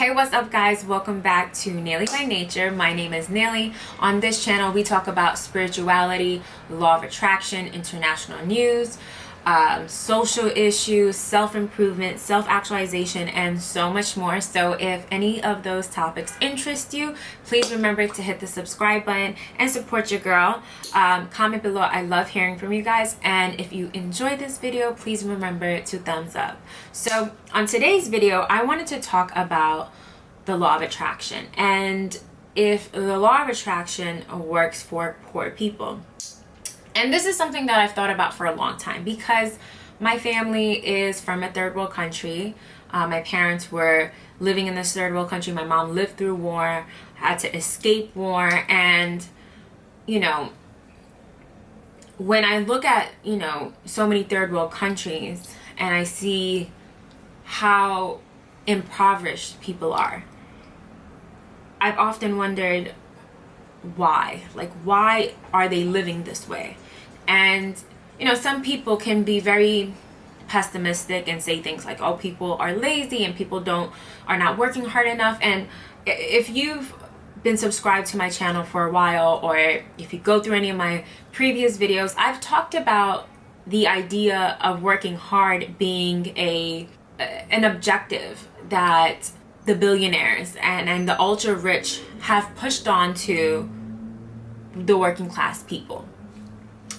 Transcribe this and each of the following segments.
Hey, what's up guys? Welcome back to Naily by Nature. My name is Naily. On this channel we talk about spirituality, law of attraction, international news, social issues, self-improvement, self-actualization, and so much more. So if any of those topics interest you, please remember to hit the subscribe button and support your girl. Comment below. I love hearing from you guys, and if you enjoyed this video, please remember to thumbs up. So on today's video I wanted to talk about the law of attraction and if the law of attraction works for poor people. And this is something that I've thought about for a long time because my family is from a third world country. My parents were living in this third world country. My mom lived through war, had to escape war. And, you know, when I look at, so many third world countries and I see how impoverished people are, I've often wondered why. Like, why are they living this way? And some people can be very pessimistic and say things like, oh, people are lazy and people are not working hard enough. And if you've been subscribed to my channel for a while, or if you go through any of my previous videos, I've talked about the idea of working hard being an objective that the billionaires and the ultra rich have pushed on to the working class people.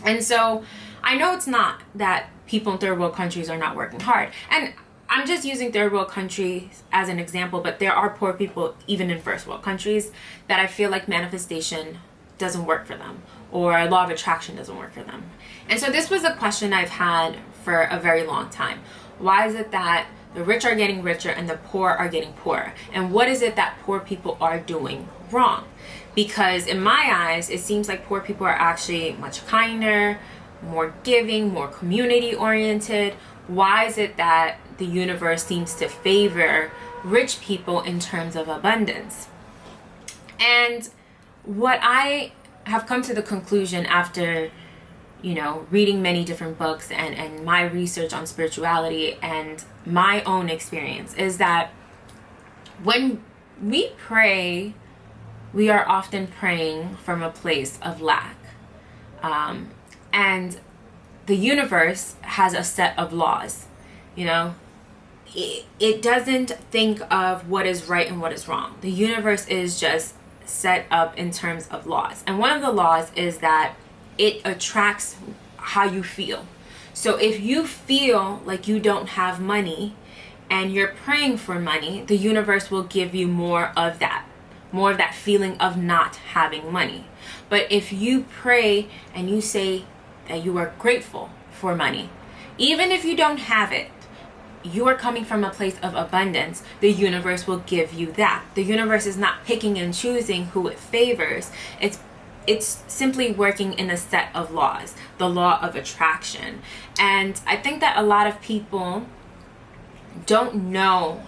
And so I know it's not that people in third world countries are not working hard, and I'm just using third world countries as an example, but there are poor people even in first world countries that I feel like manifestation doesn't work for them, or law of attraction doesn't work for them. And so this was a question I've had for a very long time. Why is it that the rich are getting richer and the poor are getting poorer? And what is it that poor people are doing wrong? Because in my eyes, it seems like poor people are actually much kinder, more giving, more community oriented. Why is it that the universe seems to favor rich people in terms of abundance? And what I have come to the conclusion after reading many different books and my research on spirituality and my own experience is that when we pray, we are often praying from a place of lack. And the universe has a set of laws. It doesn't think of what is right and what is wrong. The universe is just set up in terms of laws. And one of the laws is that it attracts how you feel. So if you feel like you don't have money and you're praying for money, the universe will give you more of that feeling of not having money. But if you pray and you say that you are grateful for money, even if you don't have it, you are coming from a place of abundance, the universe will give you that. The universe is not picking and choosing who it favors. It's simply working in a set of laws, the law of attraction. And I think that a lot of people don't know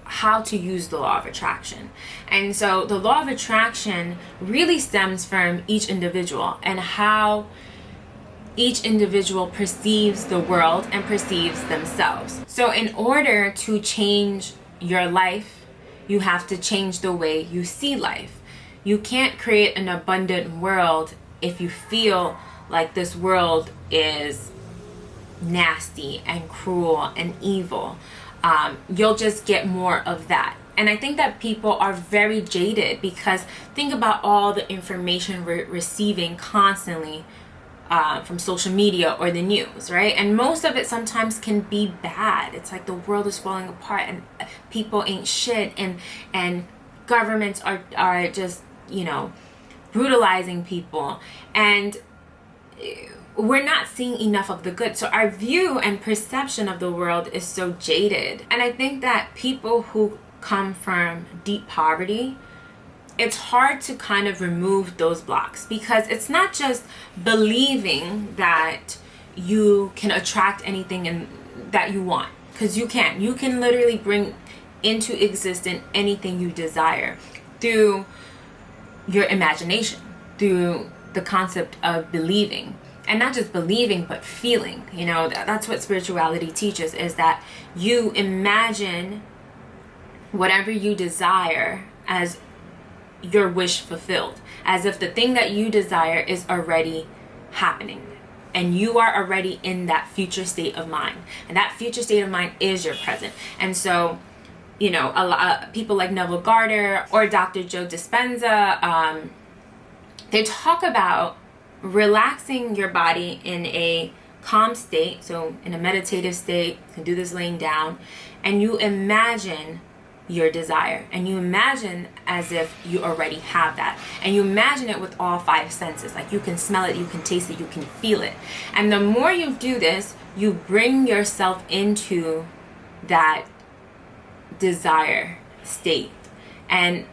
how to use the law of attraction. And so the law of attraction really stems from each individual and how each individual perceives the world and perceives themselves. So in order to change your life, you have to change the way you see life. You can't create an abundant world if you feel like this world is nasty and cruel and evil. You'll just get more of that. And I think that people are very jaded because think about all the information we're receiving constantly from social media or the news, right? And most of it sometimes can be bad. It's like the world is falling apart and people ain't shit, and governments are just brutalizing people, and we're not seeing enough of the good. So our view and perception of the world is so jaded. And I think that people who come from deep poverty, it's hard to kind of remove those blocks, because it's not just believing that you can attract anything that you want, because you can literally bring into existence anything you desire through your imagination, through the concept of believing. And not just believing, but feeling. That's what spirituality teaches, is that you imagine whatever you desire as your wish fulfilled, as if the thing that you desire is already happening and you are already in that future state of mind, and that future state of mind is your present. And so, you know, a lot of people like Neville Goddard or Dr. Joe Dispenza, they talk about relaxing your body in a calm state, so in a meditative state. You can do this laying down, and you imagine your desire, and you imagine as if you already have that, and you imagine it with all five senses. Like, you can smell it, you can taste it, you can feel it. And the more you do this, you bring yourself into that desire state. And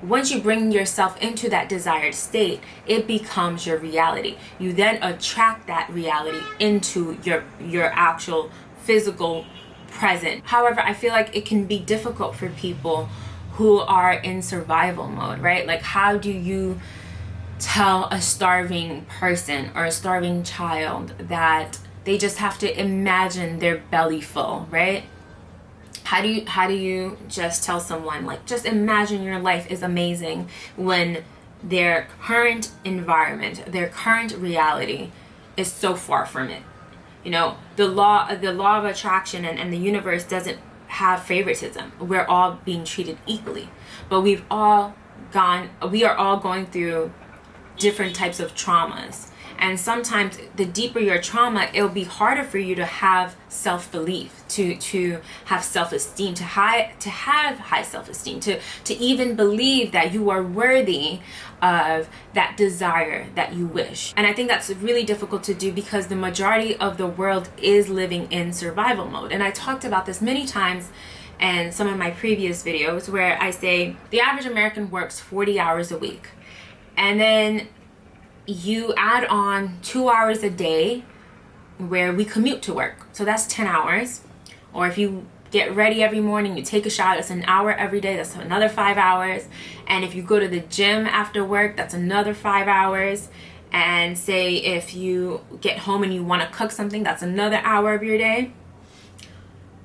once you bring yourself into that desired state, it becomes your reality. You then attract that reality into your actual physical present. However, I feel like it can be difficult for people who are in survival mode, right? Like, how do you tell a starving person or a starving child that they just have to imagine their belly full, right? How do you just tell someone, like, just imagine your life is amazing, when their current environment, their current reality is so far from it? You know, the law of attraction and the universe doesn't have favoritism. We're all being treated equally, but we are all going through different types of traumas. And sometimes the deeper your trauma, it'll be harder for you to have self-belief, to have self-esteem, to have high self-esteem, to even believe that you are worthy of that desire that you wish. And I think that's really difficult to do because the majority of the world is living in survival mode. And I talked about this many times in some of my previous videos, where I say the average American works 40 hours a week. And then you add on 2 hours a day where we commute to work. So that's 10 hours. Or if you get ready every morning, you take a shower, that's an hour every day, that's another 5 hours. And if you go to the gym after work, that's another 5 hours. And say if you get home and you want to cook something, that's another hour of your day.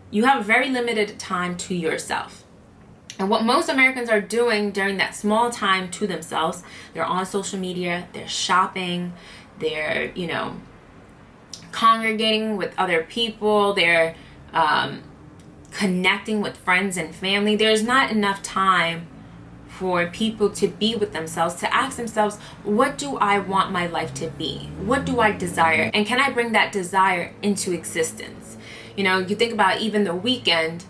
You have very limited time to yourself. And what most Americans are doing during that small time to themselves, they're on social media, they're shopping, they're, you know, congregating with other people, they're connecting with friends and family. There's not enough time for people to be with themselves, to ask themselves, what do I want my life to be? What do I desire? And can I bring that desire into existence? You know, you think about even the weekend.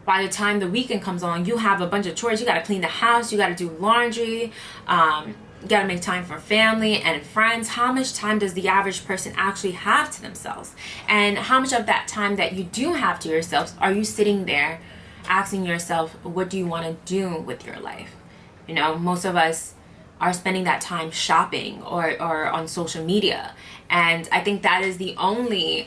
By the time the weekend comes along, you have a bunch of chores. You got to clean the house, you got to do laundry, you got to make time for family and friends. How much time does the average person actually have to themselves? And how much of that time that you do have to yourself are you sitting there asking yourself, what do you want to do with your life? You know, most of us are spending that time shopping or on social media. And I think that is the only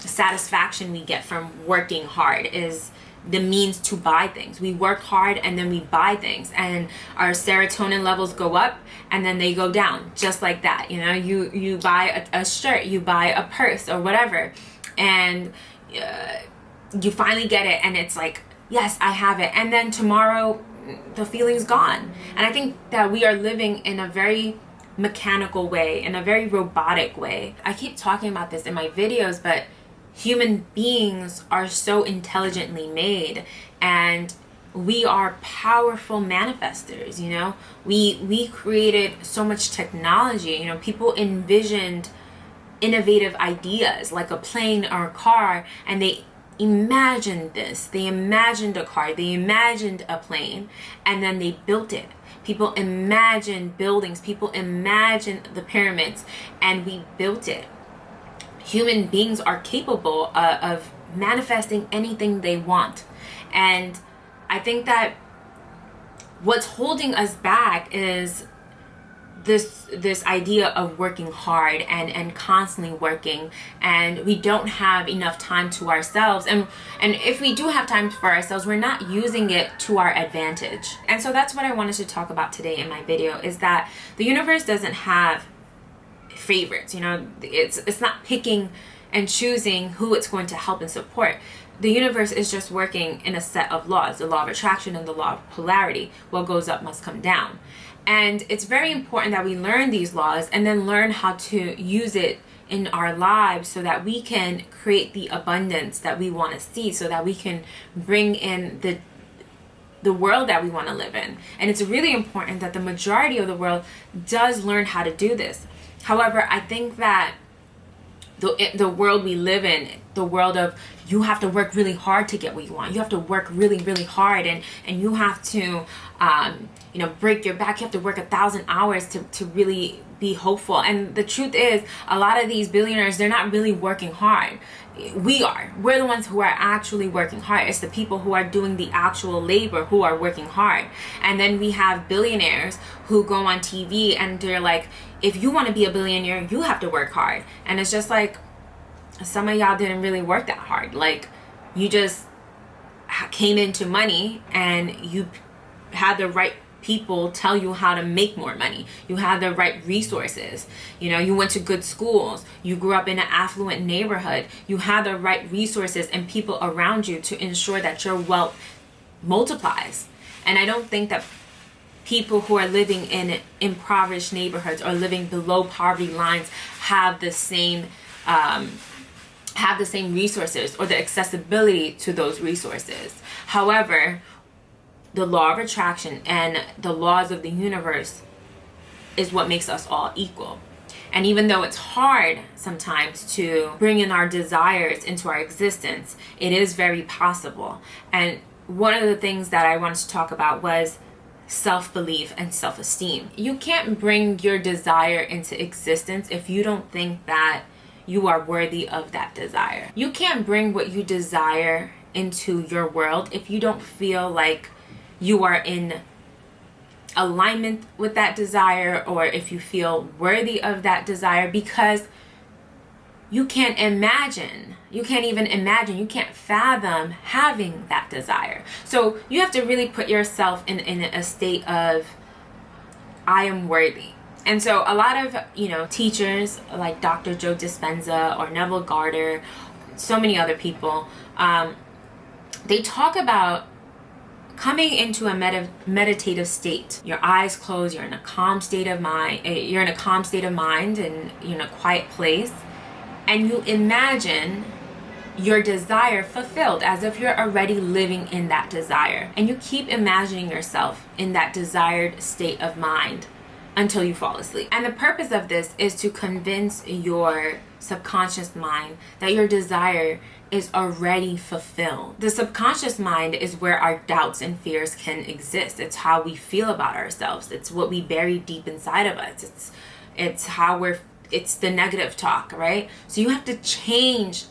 satisfaction we get from working hard, is the means to buy things. We work hard and then we buy things, and our serotonin levels go up and then they go down just like that. You know, you buy a shirt, you buy a purse or whatever, and you finally get it and it's like, yes, I have it. And then tomorrow the feeling's gone. And I think that we are living in a very mechanical way, in a very robotic way. I keep talking about this in my videos, but human beings are so intelligently made, and we are powerful manifestors. You know, we created so much technology. You know, people envisioned innovative ideas like a plane or a car, and they imagined this. They imagined a car, they imagined a plane, and then they built it. People imagined buildings, people imagined the pyramids, and we built it. Human beings are capable of manifesting anything they want. And I think that what's holding us back is this idea of working hard and constantly working, and we don't have enough time to ourselves. And if we do have time for ourselves, we're not using it to our advantage. And so that's what I wanted to talk about today in my video, is that the universe doesn't have favorites. You know, it's not picking and choosing who it's going to help and support. the universe is just working in a set of laws, the law of attraction and the law of polarity. What goes up must come down. And it's very important that we learn these laws and then learn how to use it in our lives so that we can create the abundance that we want to see, so that we can bring in the world that we want to live in. And it's really important that the majority of the world does learn how to do this. However, I think that the world we live in, the world of you have to work really hard to get what you want. You have to work really, really hard, and you have to, break your back. You have to work 1,000 hours to really be hopeful. And the truth is, a lot of these billionaires, they're not really working hard. We're the ones who are actually working hard. It's the people who are doing the actual labor who are working hard. And then we have billionaires who go on TV and they're like, if you want to be a billionaire, you have to work hard. And it's just like, some of y'all didn't really work that hard. Like, you just came into money and you had the right people tell you how to make more money. You had the right resources. You went to good schools. You grew up in an affluent neighborhood. You had the right resources and people around you to ensure that your wealth multiplies. And I don't think that people who are living in impoverished neighborhoods or living below poverty lines have the same resources or the accessibility to those resources. However, the law of attraction and the laws of the universe is what makes us all equal. And even though it's hard sometimes to bring in our desires into our existence, it is very possible. And one of the things that I wanted to talk about was self-belief and self-esteem. You can't bring your desire into existence if you don't think that you are worthy of that desire. You can't bring what you desire into your world if you don't feel like you are in alignment with that desire, or if you feel worthy of that desire, because you can't fathom having that desire. So you have to really put yourself in a state of, I am worthy. And so a lot of, teachers like Dr. Joe Dispenza or Neville Goddard, so many other people, they talk about coming into a meditative state. Your eyes closed, you're in a calm state of mind, and you're in a quiet place, and you imagine your desire fulfilled as if you're already living in that desire. And you keep imagining yourself in that desired state of mind until you fall asleep. And the purpose of this is to convince your subconscious mind that your desire is already fulfilled. The subconscious mind is where our doubts and fears can exist. It's how we feel about ourselves. It's what we bury deep inside of us. It's the negative talk, right? So you have to change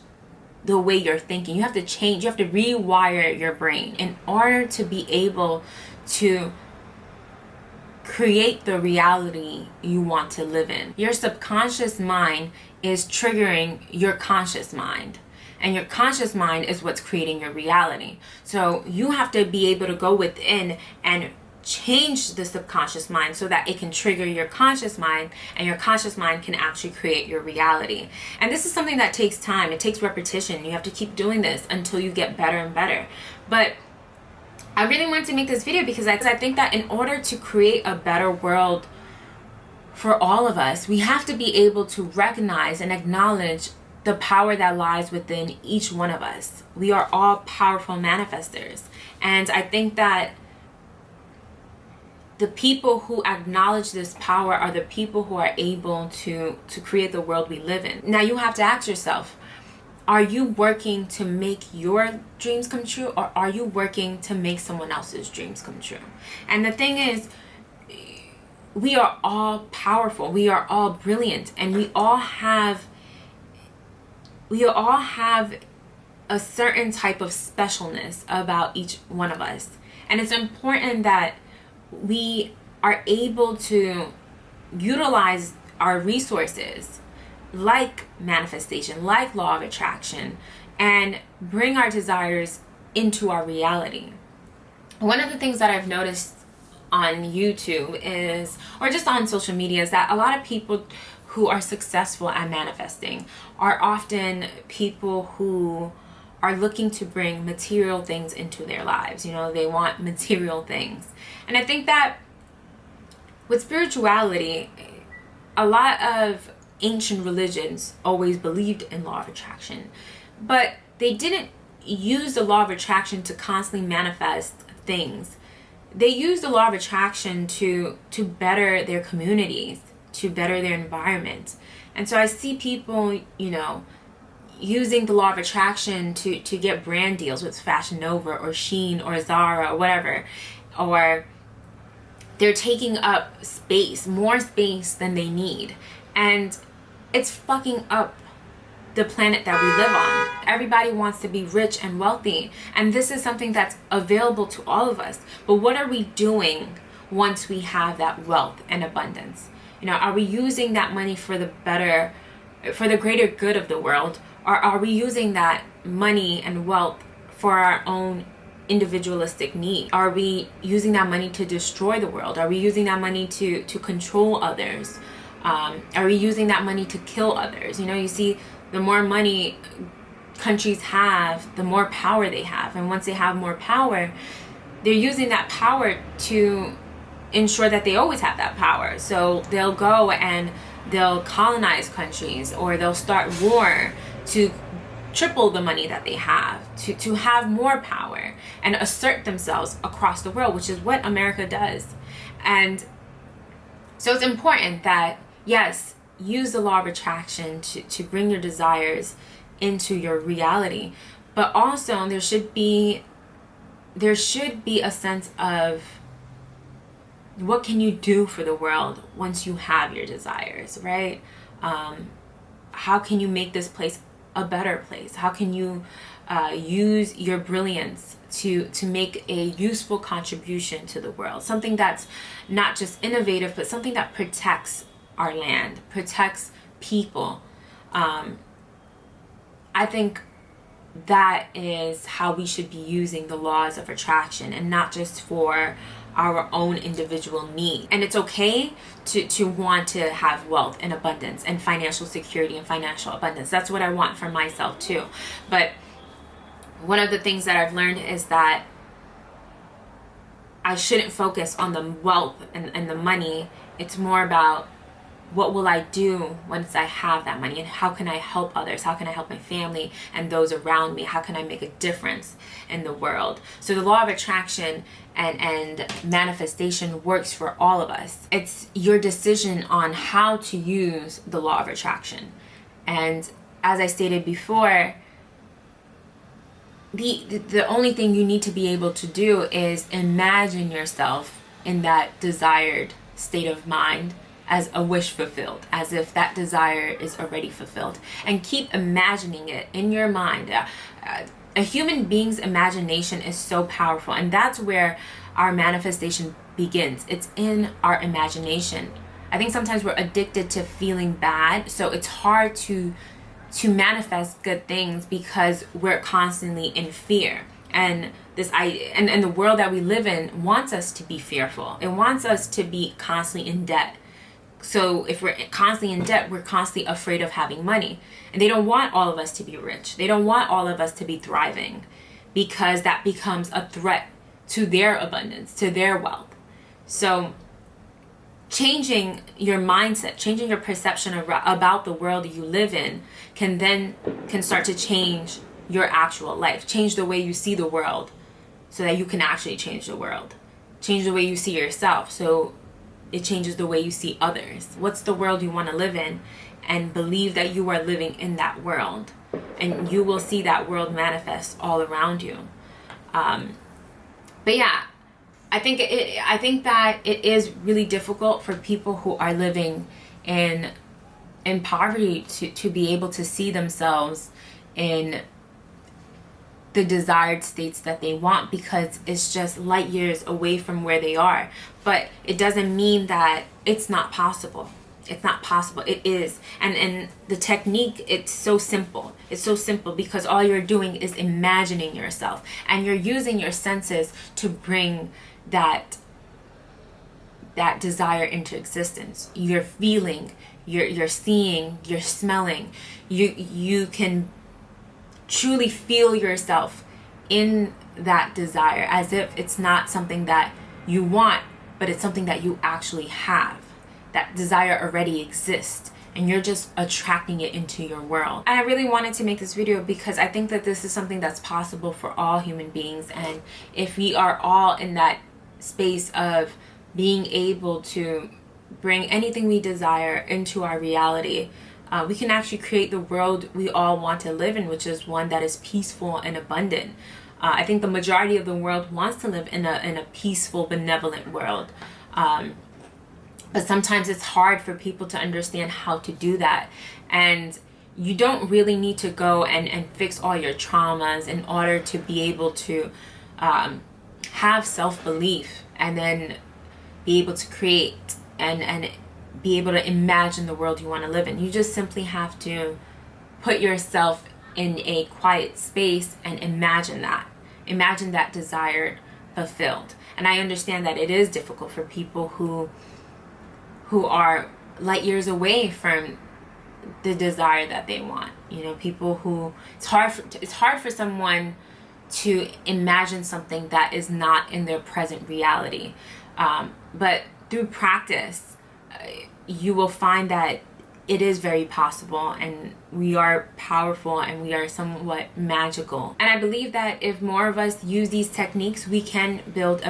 the way you're thinking. You have to rewire your brain in order to be able to create the reality you want to live in. Your subconscious mind is triggering your conscious mind, and your conscious mind is what's creating your reality. So you have to be able to go within and change the subconscious mind so that it can trigger your conscious mind, and your conscious mind can actually create your reality. And this is something that takes time. It takes repetition. You have to keep doing this until you get better and better. But I really wanted to make this video because I think that in order to create a better world for all of us, we have to be able to recognize and acknowledge the power that lies within each one of us. We are all powerful manifestors. And I think that the people who acknowledge this power are the people who are able to create the world we live in. Now you have to ask yourself, are you working to make your dreams come true, or are you working to make someone else's dreams come true? And the thing is, we are all powerful, we are all brilliant, and we all have a certain type of specialness about each one of us. And it's important that we are able to utilize our resources like manifestation, like law of attraction, and bring our desires into our reality. One of the things that I've noticed on YouTube is, or just on social media, is that a lot of people who are successful at manifesting are often people who are looking to bring material things into their lives. You know, they want material things. And I think that with spirituality, a lot of ancient religions always believed in law of attraction, but they didn't use the law of attraction to constantly manifest things. They used the law of attraction to better their communities, to better their environment. And so I see people, you know, using the law of attraction to get brand deals with Fashion Nova or Shein or Zara or whatever, or they're taking up space, more space than they need, and it's fucking up the planet that we live on. Everybody wants to be rich and wealthy, and this is something that's available to all of us. But what are we doing once we have that wealth and abundance? You know, are we using that money for the greater good of the world? Or are we using that money and wealth for our own individualistic need? Are we using that money to destroy the world? Are we using that money to control others? Are we using that money to kill others? You know, you see, the more money countries have, the more power they have. And once they have more power, they're using that power to ensure that they always have that power. So they'll go and they'll colonize countries, or they'll start war to triple the money that they have, to have more power and assert themselves across the world, which is what America does. And so it's important that, yes, use the law of attraction to bring your desires into your reality, but also there should be a sense of, what can you do for the world once you have your desires, right? How can you make this place a better place? How can you use your brilliance to make a useful contribution to the world? Something that's not just innovative, but something that protects our land, protects people. I think that is how we should be using the laws of attraction, and not just for our own individual need. And it's okay to want to have wealth and abundance and financial security and financial abundance. That's what I want for myself too. But one of the things that I've learned is that I shouldn't focus on the wealth and the money. It's more about, what will I do once I have that money, and how can I help others? How can I help my family and those around me? How can I make a difference in the world? So the law of attraction and manifestation works for all of us. It's your decision on how to use the law of attraction. And as I stated before, the only thing you need to be able to do is imagine yourself in that desired state of mind as a wish fulfilled, as if that desire is already fulfilled. And keep imagining it in your mind. A human being's imagination is so powerful, and that's where our manifestation begins. It's in our imagination. I think sometimes we're addicted to feeling bad, so it's hard to manifest good things because we're constantly in fear. And and the world that we live in wants us to be fearful. It wants us to be constantly in debt. So if we're constantly in debt, we're constantly afraid of having money. And they don't want all of us to be rich. They don't want all of us to be thriving, because that becomes a threat to their abundance, to their wealth. So changing your mindset, changing your perception about the world you live in can start to change your actual life, change the way you see the world, so that you can actually change the world. Change the way you see yourself, so it changes the way you see others. What's the world you want to live in? And believe that you are living in that world, and you will see that world manifest all around you. But yeah, I think that it is really difficult for people who are living in poverty to be able to see themselves in the desired states that they want, because it's just light years away from where they are. But it doesn't mean that it's not possible. It's not possible. It is. And the technique, it's so simple. It's so simple because all you're doing is imagining yourself, and you're using your senses to bring that desire into existence. You're feeling, you're seeing, you're smelling. You can truly feel yourself in that desire, as if it's not something that you want, but it's something that you actually have. That desire already exists, and you're just attracting it into your world. And I really wanted to make this video because I think that this is something that's possible for all human beings. And if we are all in that space of being able to bring anything we desire into our reality, we can actually create the world we all want to live in, which is one that is peaceful and abundant. I think the majority of the world wants to live in a peaceful, benevolent world. But sometimes it's hard for people to understand how to do that. And you don't really need to go and fix all your traumas in order to be able to have self-belief and then be able to create and be able to imagine the world you want to live in. You just simply have to put yourself in a quiet space and imagine that desired fulfilled. And I understand that it is difficult for people who are light years away from the desire that they want. You know, people who it's hard for someone to imagine something that is not in their present reality. But through practice, you will find that it is very possible, and we are powerful, and we are somewhat magical. And I believe that if more of us use these techniques, we can build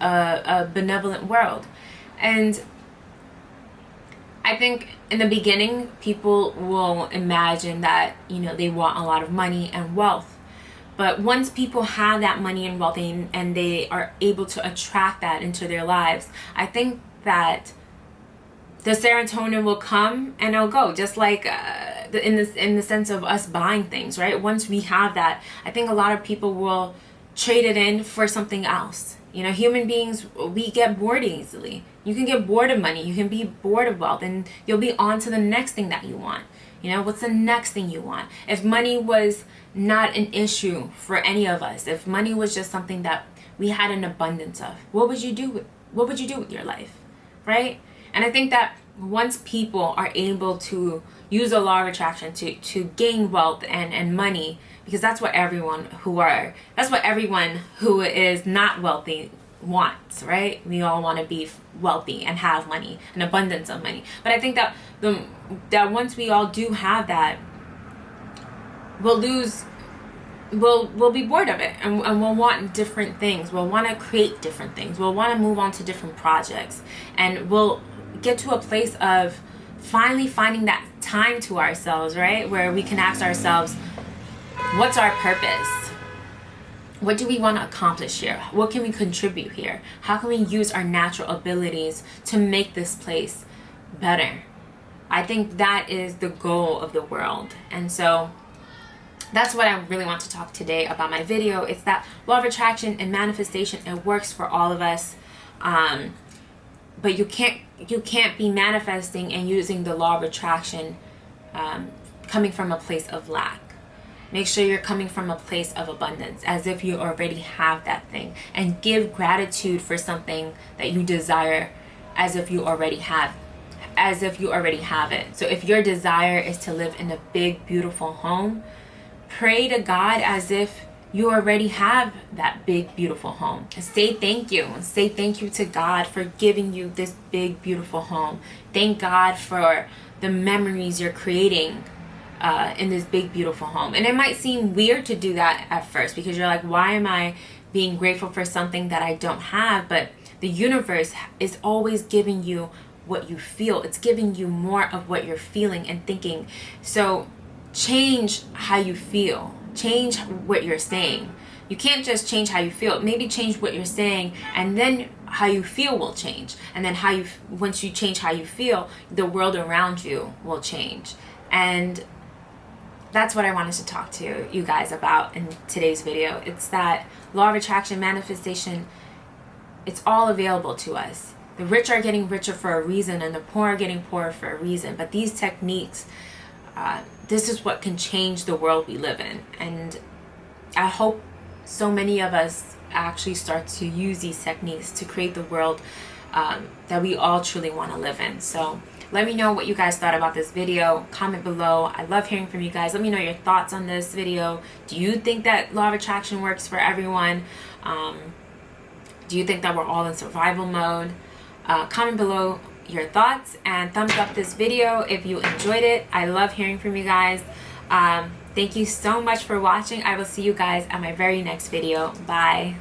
a benevolent world. And I think in the beginning, people will imagine that, you know, they want a lot of money and wealth. But once people have that money and wealth and they are able to attract that into their lives, I think that the serotonin will come and it'll go, just like in the sense of us buying things, right? Once we have that, I think a lot of people will trade it in for something else. You know, human beings, we get bored easily. You can get bored of money. You can be bored of wealth, and you'll be on to the next thing that you want. You know, what's the next thing you want? If money was not an issue for any of us, if money was just something that we had an abundance of, what would you do with your life, right? And I think that once people are able to use the law of attraction to gain wealth and money, because that's what everyone who is not wealthy wants, right? We all want to be wealthy and have money, an abundance of money. But I think that that once we all do have that, we'll be bored of it, and we'll want different things. We'll want to create different things. We'll want to move on to different projects, and we'll get to a place of finally finding that time to ourselves, right? Where we can ask ourselves, what's our purpose? What do we want to accomplish here? What can we contribute here? How can we use our natural abilities to make this place better? I think that is the goal of the world. And so that's what I really want to talk today about my video. It's that law of attraction and manifestation. It works for all of us. But you can't be manifesting and using the law of attraction coming from a place of lack. Make sure you're coming from a place of abundance, as if you already have that thing, and give gratitude for something that you desire as if you already have it. So if your desire is to live in a big, beautiful home, pray to God as if you already have that big, beautiful home. Say thank you. Say thank you to God for giving you this big, beautiful home. Thank God for the memories you're creating in this big, beautiful home. And it might seem weird to do that at first, because you're like, why am I being grateful for something that I don't have? But the universe is always giving you what you feel. It's giving you more of what you're feeling and thinking. So change how you feel. Change what you're saying. You can't just change how you feel. Maybe change what you're saying, and then how you feel will change. And then once you change how you feel, the world around you will change. And that's what I wanted to talk to you guys about in today's video. It's that law of attraction, manifestation. It's all available to us. The rich are getting richer for a reason, and the poor are getting poorer for a reason. But these techniques, this is what can change the world we live in. And I hope so many of us actually start to use these techniques to create the world that we all truly want to live in. So let me know what you guys thought about this video. Comment below. I love hearing from you guys. Let me know your thoughts on this video. Do you think that law of attraction works for everyone? Do you think that we're all in survival mode? Comment below your thoughts and thumbs up this video if you enjoyed it. I love hearing from you guys. Thank you so much for watching. I will see you guys at my very next video. Bye.